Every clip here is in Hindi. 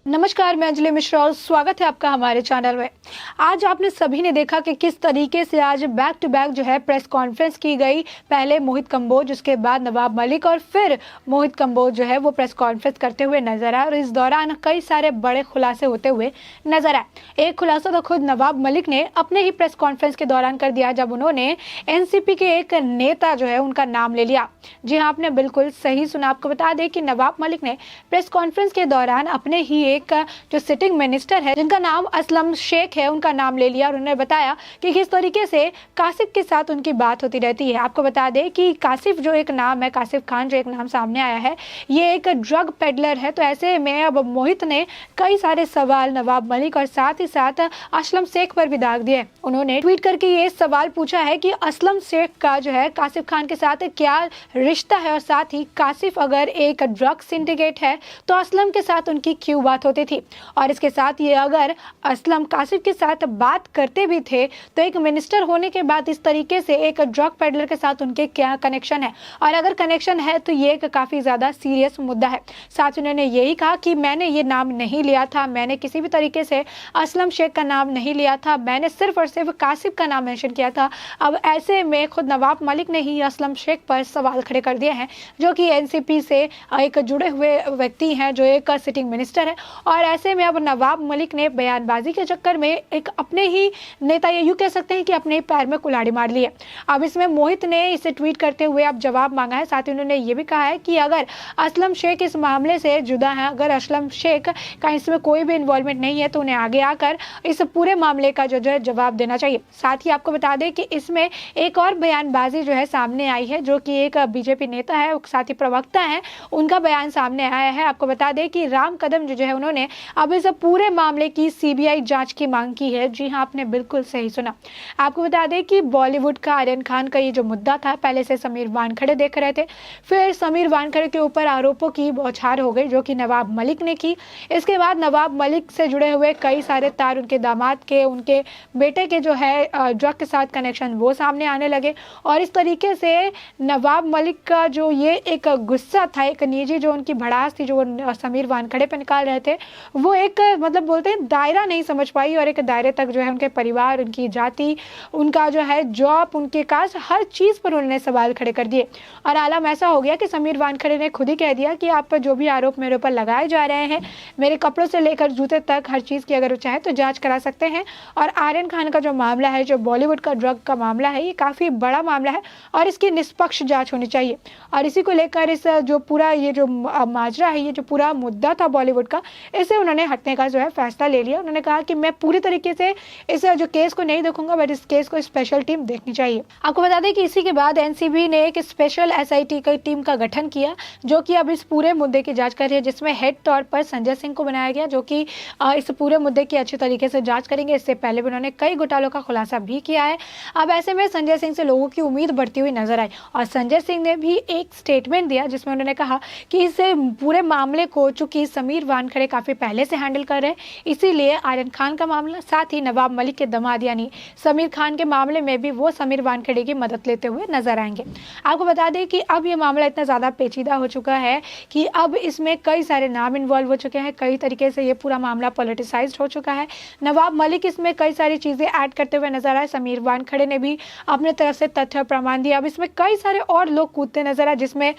नमस्कार, मैं अंजलि मिश्रा और स्वागत है आपका हमारे चैनल में। आज आपने सभी ने देखा कि किस तरीके से आज बैक टू बैक जो है प्रेस कॉन्फ्रेंस की गई। पहले मोहित कंबोज, उसके बाद नवाब मलिक और फिर मोहित कंबोज जो है वो प्रेस कॉन्फ्रेंस करते हुए नजर आए और इस दौरान कई सारे बड़े खुलासे होते हुए नजर आए। एक खुलासा तो खुद नवाब मलिक ने अपने ही प्रेस कॉन्फ्रेंस के दौरान कर दिया जब उन्होंने एनसीपी के एक नेता जो है उनका नाम ले लिया। जी हाँ, आपने बिल्कुल सही सुना। आपको बता दें कि नवाब मलिक ने प्रेस कॉन्फ्रेंस के दौरान अपने ही एक जो सिटिंग मिनिस्टर है जिनका नाम असलम शेख है उनका नाम ले लिया और उन्होंने बताया कि किस तरीके से कासिफ के साथ उनकी बात होती रहती है। आपको बता दें कि कासिफ जो एक नाम है, कासिफ खान जो एक नाम सामने आया है, ये एक ड्रग पेडलर है। तो ऐसे में अब मोहित ने कई सारे सवाल नवाब मलिक और साथ ही साथ असलम शेख पर भी दाग दिए। उन्होंने ट्वीट करके ये सवाल पूछा है कि असलम शेख का जो है कासिफ खान के साथ क्या रिश्ता है और साथ ही कासिफ अगर एक ड्रग सिंडिकेट है तो असलम के साथ उनकी क्यों बात होती थी। और इसके साथ ये अगर असलम कासिफ के साथ बात करते भी थे तो एक मिनिस्टर होने के बाद इस तरीके से एक ड्रग पेडलर के साथ उनके क्या कनेक्शन है, और अगर कनेक्शन है तो ये एक काफ़ी ज़्यादा सीरियस मुद्दा है। साथ ही उन्होंने यही कहा कि मैंने ये नाम नहीं लिया था, मैंने किसी भी तरीके से असलम शेख का नाम नहीं लिया था, मैंने सिर्फ और सिर्फ कासिफ का नाम मेंशन किया था। अब ऐसे में खुद नवाब मलिक ने ही असलम शेख पर सवाल खड़े कर दिए हैं, जो कि एनसीपी से एक जुड़े हुए व्यक्ति हैं, जो एक सिटिंग मिनिस्टर है। और ऐसे में अब नवाब मलिक ने बयानबाजी के चक्कर में एक अपने ही नेता, ये यूँ कह सकते हैं कि अपने पैर में कुल्हाड़ी मार ली है। अब इसमें मोहित ने इसे ट्वीट करते हुए अब जवाब मांगा है। साथ ही उन्होंने ये भी कहा है कि अगर असलम शेख इस मामले से जुदा है, अगर असलम शेख का इसमें कोई भी इन्वॉल्वमेंट नहीं है तो उन्हें आगे आकर इस पूरे मामले का जो है जवाब देना चाहिए। साथ ही आपको बता दें कि इसमें एक और बयानबाजी जो है सामने आई है, जो कि एक बीजेपी नेता है, साथ ही प्रवक्ता है, उनका बयान सामने आया है। आपको बता दें कि राम कदम जो है उन्होंने अब इस पूरे मामले की सीबीआई जांच की मांग की है। जी हाँ, आपने बिल्कुल सही सुना। आपको बता दें कि बॉलीवुड का आर्यन खान का ये जो मुद्दा था, पहले से समीर वानखेड़े देख रहे थे, फिर समीर वानखेड़े के ऊपर आरोपों की बौछार हो गई जो कि नवाब मलिक ने की। इसके बाद नवाब मलिक से जुड़े हुए कई सारे तार, उनके दामाद के, उनके बेटे के जो है ड्रग के साथ कनेक्शन, वो सामने आने लगे। और इस तरीके से नवाब मलिक का जो ये एक गुस्सा था, एक निजी जो उनकी भड़ास थी, जो समीर वानखेड़े पे निकाल रहे थे, वो एक मतलब बोलते हैं दायरा नहीं समझ पाई और एक दायरे तक जो है उनके परिवार, उनकी जाति, उनका जो है जॉब, उनके कास्ट, हर चीज़ पर उन्होंने सवाल खड़े कर दिए। और आलम ऐसा हो गया कि समीर वानखेड़े ने खुद ही कह दिया कि आप पर जो भी आरोप मेरे ऊपर लगाए जा रहे हैं, मेरे कपड़ों से लेकर जूते तक हर चीज़ की अगर चाहे तो जाँच करा सकते हैं। और आर्यन खान का जो मामला है, जो बॉलीवुड का ड्रग का मामला है, ये काफ़ी बड़ा मामला है और इसकी निष्पक्ष जाँच होनी चाहिए। और इसी को लेकर इस जो पूरा ये जो माजरा है, ये जो पूरा मुद्दा था बॉलीवुड का, इसे उन्होंने हटने का जो है फैसला ले लिया। उन्होंने कहा कि मैं पूरी तरीके से इस जो केस को नहीं देखूंगा, बट इस केस को स्पेशल टीम देखनी चाहिए। आपको बता दें कि इसी के बाद एनसीबी ने एक स्पेशल एसआईटी की टीम का गठन किया, जो कि अब इस पूरे मुद्दे की जांच कर रही है, जिसमें हेड तौर पर संजय सिंह को बनाया गया, जो कि इस पूरे मुद्दे की अच्छी तरीके से जाँच करेंगे। इससे पहले भी उन्होंने कई घोटालों का खुलासा भी किया है। अब ऐसे में संजय सिंह से लोगों की उम्मीद बढ़ती हुई नजर आई और संजय सिंह ने भी एक स्टेटमेंट दिया जिसमें उन्होंने कहा कि इस पूरे मामले को चूंकि समीर वानखेड़े काफी पहले से हैंडल कर रहे हैं, इसीलिए आर्यन खान का मामला, साथ ही नवाब मलिक के दामाद यानी समीर खान के मामले में भी वो समीर वानखेड़े की मदद लेते हुए नजर आएंगे। आपको बता दें कि अब ये मामला इतना ज़्यादा पेचीदा हो चुका है कि अब इसमें कई सारे नाम इन्वॉल्व हो चुके हैं, कई तरीके से ये पूरा मामला पॉलिटिसाइज्ड हो चुका है। नवाब मलिक इसमें कई सारी चीज़ें ऐड करते हुए नजर आए, समीर वानखेड़े ने भी अपने तरफ से तथ्य प्रमाण दिया। अब इसमें कई सारे और लोग कूदते नजर आए, जिसमें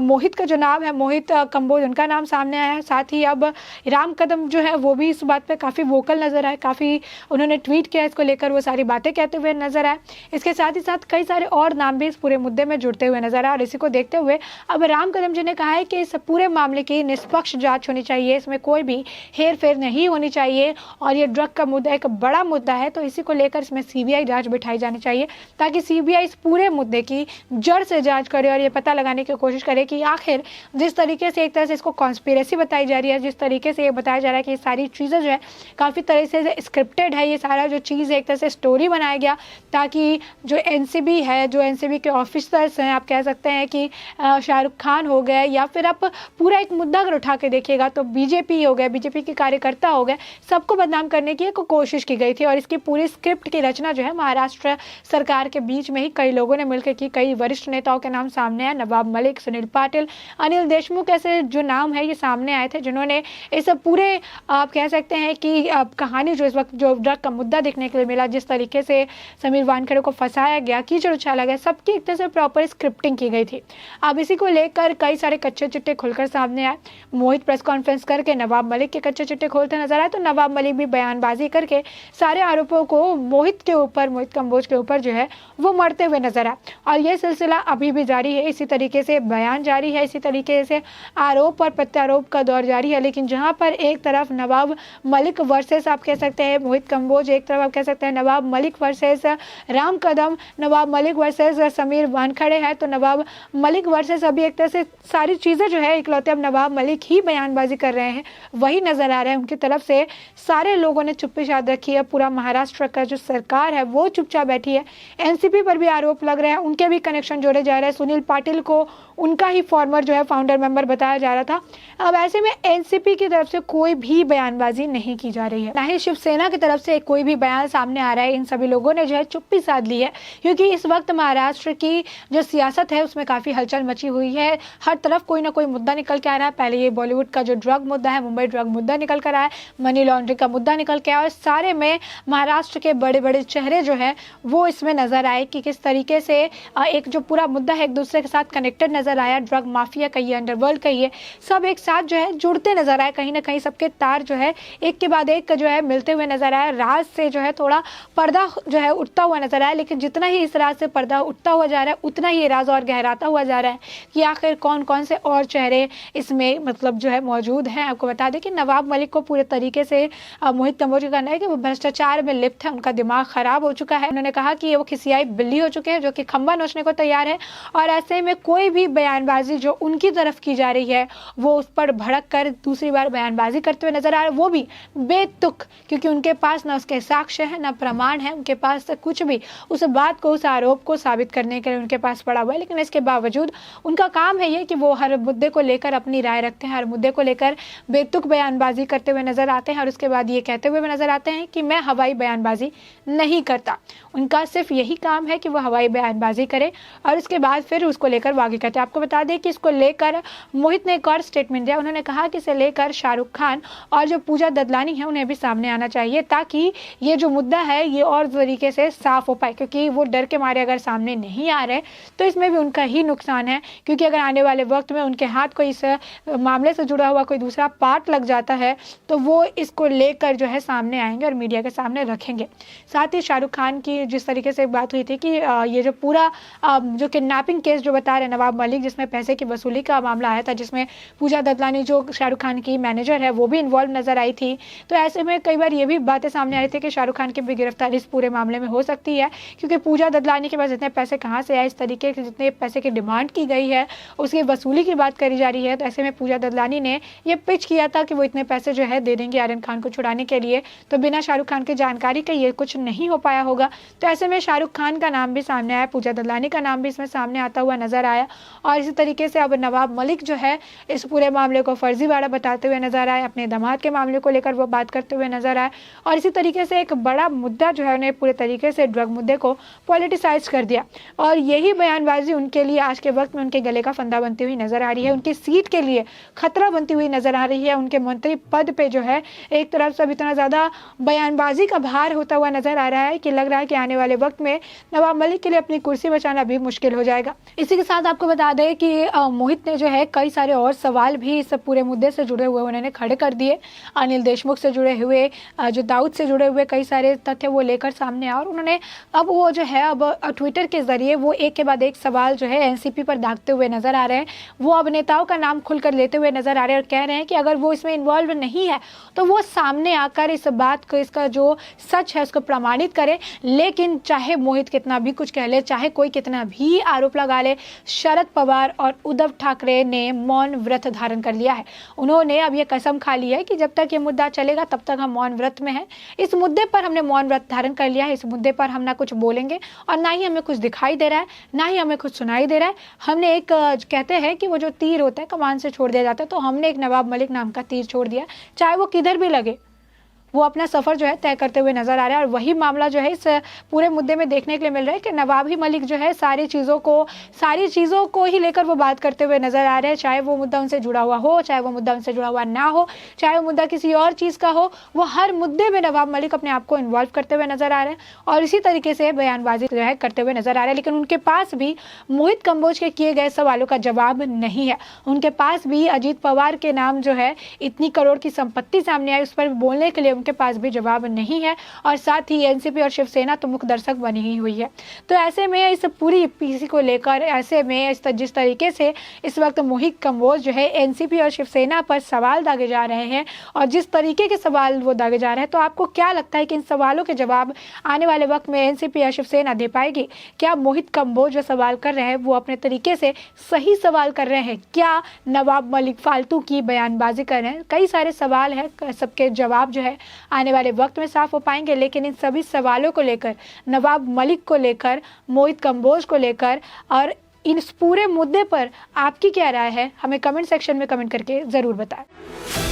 मोहित का जो नाम है, मोहित कंबोज, उनका नाम सामने आया है। साथ ही अब राम कदम जो है वो भी इस बात पे काफ़ी वोकल नजर आए, काफ़ी उन्होंने ट्वीट किया इसको लेकर, वो सारी बातें कहते हुए नजर आए। इसके साथ ही साथ कई सारे और नाम भी इस पूरे मुद्दे में जुड़ते हुए नजर आए। और इसी को देखते हुए अब राम कदम जी ने कहा है कि इस पूरे मामले की निष्पक्ष जांच होनी चाहिए, इसमें कोई भी हेर फेर नहीं होनी चाहिए और ये ड्रग का मुद्दा एक बड़ा मुद्दा है, तो इसी को लेकर इसमें सीबीआई जांच बिठाई जानी चाहिए, ताकि सीबीआई इस पूरे मुद्दे की जड़ से जांच करे और ये पता लगाने की कोशिश करे कि आखिर जिस तरीके से एक तरह से इसको कॉन्स्पिरेसी बताई जा रही है, जिस तरीके से ये बताया जा रहा है कि ये सारी चीज़ें जो है काफ़ी तरह से स्क्रिप्टेड है, ये सारा जो चीज़ है एक तरह से स्टोरी बनाया गया ताकि जो एनसीबी है, जो एनसीबी के ऑफिसर्स हैं, आप कह सकते हैं कि शाहरुख खान हो गए, या फिर आप पूरा एक मुद्दा अगर उठा के देखिएगा तो बीजेपी हो गए, बीजेपी के कार्यकर्ता हो गए, सबको बदनाम करने की एक कोशिश की गई थी। और इसकी पूरी स्क्रिप्ट की रचना जो है महाराष्ट्र सरकार के बीच में ही कई लोगों ने मिलकर की। कई वरिष्ठ नेताओं के नाम सामने आए, नवाब मलिक, सुनील पाटिल, अनिल देशमुख, ऐसे जो नाम है ये सामने आए थे जिन्होंने इस पूरे आप कह सकते हैं कि कहानी जो इस वक्त जो ड्रग का मुद्दा देखने के लिए मिला, जिस तरीके से समीर वानखेड़े को फंसाया गया, कीचड़ उछाला गया, सबकी एक तरह से प्रॉपर स्क्रिप्टिंग की गई थी। अब इसी को लेकर कई सारे कच्चे चिट्टे खुलकर सामने आए। मोहित प्रेस कॉन्फ्रेंस करके नवाब मलिक के कच्चे चिट्टे खोलते नजर आए, तो नवाब मलिक भी बयानबाजी करके सारे आरोपों को मोहित के ऊपर, मोहित कंबोज के ऊपर जो है वो मरते हुए नजर आए। और ये सिलसिला अभी भी जारी है, इसी तरीके से बयान जारी है, इसी तरीके से आरोप और प्रत्यारोप का दौर जारी है। लेकिन जहां पर एक तरफ नवाब मलिक वर्सेस आप कह सकते हैं मोहित कंबोज, एक तरफ आप कह सकते हैं नवाब मलिक वर्सेस राम कदम, नवाब मलिक वर्सेस समीर वानखेड़े है, तो नवाब मलिक वर्सेस अभी एक तरह से सारी चीज़ें जो है इकलौते अब नवाब मलिक ही बयानबाजी कर रहे हैं, वही नजर आ रहा है। उनकी तरफ से सारे लोगों ने चुप्पी साध रखी है, पूरा महाराष्ट्र का जो सरकार है वो चुपचाप बैठी है। एनसीपी पर भी आरोप लग रहे हैं, उनके भी कनेक्शन जोड़े जा रहे हैं। सुनील पाटिल को उनका ही फॉर्मर जो है फाउंडर मेंबर बताया जा रहा था। अब ऐसे में एनसीपी की तरफ से कोई भी बयानबाजी नहीं की जा रही है, ना ही शिवसेना की तरफ से कोई भी बयान सामने आ रहा है। इन सभी लोगों ने जो है चुप्पी साध ली है, क्योंकि इस वक्त महाराष्ट्र की जो सियासत है उसमें काफ़ी हलचल मची हुई है। हर तरफ कोई ना कोई मुद्दा निकल के आ रहा है। पहले ये बॉलीवुड का जो ड्रग मुद्दा है, मुंबई ड्रग मुद्दा निकल कर आया, मनी लॉन्ड्रिंग का मुद्दा निकल के आया, और सारे में महाराष्ट्र के बड़े बड़े चेहरे जो है वो इसमें नजर आए कि किस तरीके से एक जो पूरा मुद्दा है एक दूसरे के साथ कनेक्टेड नजर आया। ड्रग माफिया कहिए, अंडरवर्ल्ड कहिए, सब एक साथ जो है जुड़ते नजर आए। कहीं ना कहीं सबके तार जो है एक के बाद एक जो है मिलते हुए नजर आया। राज से जो है थोड़ा पर्दा जो है उठता हुआ नजर आया, लेकिन जितना ही इस राज से पर्दा उठता हुआ जा रहा है उतना ही राज और गहराता हुआ जा रहा है कि आखिर कौन कौन से और चेहरे इसमें मतलब जो है मौजूद हैं। आपको बता दें कि नवाब मलिक को पूरे तरीके से मोहित कंबोज का कहना है कि वो भ्रष्टाचार में लिप्त है, उनका दिमाग खराब हो चुका है। उन्होंने कहा कि वो खिसियाई बिल्ली हो चुके हैं जो कि खंबा नोचने को तैयार है, और ऐसे में कोई भी बयानबाजी जो उनकी तरफ की जा रही है वो उस पर भड़क कर दूसरी बार बयानबाजी करते हुए नजर आ रहे हैं, वो भी बेतुक, क्योंकि उनके पास ना उसके साक्ष्य है, ना प्रमाण है, उनके पास कुछ भी उस बात को, उस आरोप को साबित करने के लिए उनके पास पड़ा हुआ है। लेकिन इसके बावजूद उनका काम है ये कि वो हर मुद्दे को लेकर अपनी राय रखते हैं, हर मुद्दे को लेकर बेतुक बयानबाजी करते हुए नजर आते हैं, और उसके बाद ये कहते हुए नजर आते हैं कि मैं हवाई बयानबाजी नहीं करता। उनका सिर्फ यही काम है कि वो हवाई बयानबाजी करे और उसके बाद फिर उसको लेकर वो आगे करते हैं। आपको बता दें कि इसको लेकर मोहित ने एक और स्टेटमेंट दिया। उन्होंने कहा कि इसे लेकर शाहरुख खान और जो पूजा ददलानी है उन्हें भी सामने आना चाहिए, ताकि ये जो मुद्दा है ये और तरीके से साफ हो पाए, क्योंकि वो डर के मारे अगर सामने नहीं आ रहे तो इसमें भी उनका ही नुकसान है। क्योंकि अगर आने वाले वक्त में उनके हाथ कोई इस मामले से जुड़ा हुआ कोई दूसरा पार्ट लग जाता है तो वो इसको लेकर जो है सामने आएंगे और मीडिया के सामने रखेंगे। साथ ही शाहरुख खान की जिस तरीके से बात हुई थी कि ये जो पूरा जो किडनैपिंग केस जो बता रहे नवाब मलिक, जिसमें पैसे की वसूली का मामला आया था, जिसमें पूजा ददलानी जो शाहरुख खान की मैनेजर है वो भी इन्वॉल्व नजर आई थी, तो ऐसे में कई बार ये भी बातें सामने आई थी कि शाहरुख खान की भी गिरफ्तारी इस पूरे मामले में हो सकती है, क्योंकि पूजा ददलानी के पास इतने पैसे कहाँ से आए, इस तरीके के जितने पैसे की डिमांड की गई है उसकी वसूली की बात करी जा रही है। तो ऐसे में पूजा ददलानी ने ये पिच किया था कि वो इतने पैसे जो है दे देंगे आर्यन खान को छुड़ाने के लिए, तो बिना शाहरुख खान की जानकारी के ये कुछ नहीं हो पाया होगा। तो ऐसे में शाहरुख खान का नाम भी सामने आया, पूजा ददलानी का नाम भी इसमें सामने आता हुआ नजर आया, और इसी तरीके से अब नवाब मलिक जो है इस पूरे मामले को फर्जीवाड़ा बताते हुए नजर आए, अपने दामाद के मामले को लेकर वो बात करते हुए नजर आए, और इसी तरीके से एक बड़ा मुद्दा जो है उन्हें पूरे तरीके से ड्रग मुद्दे को पॉलिटिसाइज कर दिया, और यही बयानबाजी उनके लिए आज के वक्त में उनके गले का फंदा बनती हुई नजर आ रही है, उनकी सीट के लिए खतरा बनती हुई नजर आ रही है। उनके मंत्री पद पे जो है एक तरफ से इतना ज्यादा बयानबाजी का भार होता हुआ नजर आ रहा है कि लग रहा है कि आने वाले वक्त में नवाब मलिक के लिए अपनी कुर्सी बचाना भी मुश्किल हो जाएगा। इसी के साथ आपको बता दें कि मोहित ने जो है कई सारे और सवाल भी इस पूरे मुद्दे से जुड़े हुए उन्होंने खड़े कर दिए। अनिल देशमुख से जुड़े हुए, जो दाऊद से जुड़े हुए कई सारे तथ्य वो लेकर सामने आए, और उन्होंने अब वो जो है अब ट्विटर के जरिए वो एक के बाद एक सवाल जो है एनसीपी पर दागते हुए नजर आ रहे हैं। वो अब नेताओं का नाम खुलकर लेते हुए नजर आ रहे हैं और कह रहे हैं कि अगर वो इसमें इन्वॉल्व नहीं है तो वो सामने आकर इस बात को, इसका जो सच है उसको प्रमाणित करे। लेकिन चाहे मोहित कितना भी कुछ कह ले, चाहे कोई कितना भी आरोप लगा ले, शरद पवार और उद्धव ठाकरे ने मौन व्रत धारण कर लिया है। उन्होंने अब ये कसम खा ली है कि जब तक ये मुद्दा चलेगा तब तक हम मौन व्रत में हैं, हैं, इस मुद्दे पर हमने मौन व्रत धारण कर लिया है, इस मुद्दे पर हम ना कुछ बोलेंगे और ना ही हमें कुछ दिखाई दे रहा है, ना ही हमें कुछ सुनाई दे रहा है। हमने एक कहते हैं कि वो जो तीर होता है कमान से छोड़ दिया जाता है, तो हमने एक नवाब मलिक नाम का तीर छोड़ दिया, चाहे वो किधर भी लगे, वो अपना सफ़र जो है तय करते हुए नजर आ रहा है। और वही मामला जो है इस पूरे मुद्दे में देखने के लिए मिल रहा है कि नवाब ही मलिक जो है सारी चीज़ों को ही लेकर वो बात करते हुए नजर आ रहे हैं, चाहे वो मुद्दा उनसे जुड़ा हुआ हो, चाहे वो मुद्दा उनसे जुड़ा हुआ ना हो, चाहे वो मुद्दा किसी और चीज़ का हो, वो हर मुद्दे में नवाब मलिक अपने आप को इन्वॉल्व करते हुए नजर आ रहे हैं और इसी तरीके से बयानबाजी जो है करते हुए नजर आ रहे हैं। लेकिन उनके पास भी मोहित कंबोज के किए गए सवालों का जवाब नहीं है, उनके पास भी अजीत पवार के नाम जो है इतनी करोड़ की संपत्ति सामने आई, उस पर बोलने के लिए उनके पास भी जवाब नहीं है और साथ ही एनसीपी और शिवसेना तो मुख्य दर्शक बनी ही हुई है। तो ऐसे में इस पूरी पीसी को लेकर, ऐसे में जिस तरीके से इस वक्त मोहित कंबोज जो है एनसीपी और शिवसेना पर सवाल दागे जा रहे हैं और जिस तरीके के सवाल वो दागे जा रहे हैं, तो आपको क्या लगता है कि इन सवालों के जवाब आने वाले वक्त में एनसीपी या शिवसेना दे पाएगी? क्या मोहित कंबोज जो सवाल कर रहे हैं वो अपने तरीके से सही सवाल कर रहे हैं? क्या नवाब मलिक फालतू की बयानबाजी कर रहे हैं? कई सारे सवाल हैं, सबके जवाब जो है आने वाले वक्त में साफ हो पाएंगे। लेकिन इन सभी सवालों को लेकर, नवाब मलिक को लेकर, मोहित कंबोज को लेकर और इस पूरे मुद्दे पर आपकी क्या राय है, हमें कमेंट सेक्शन में कमेंट करके ज़रूर बताएं।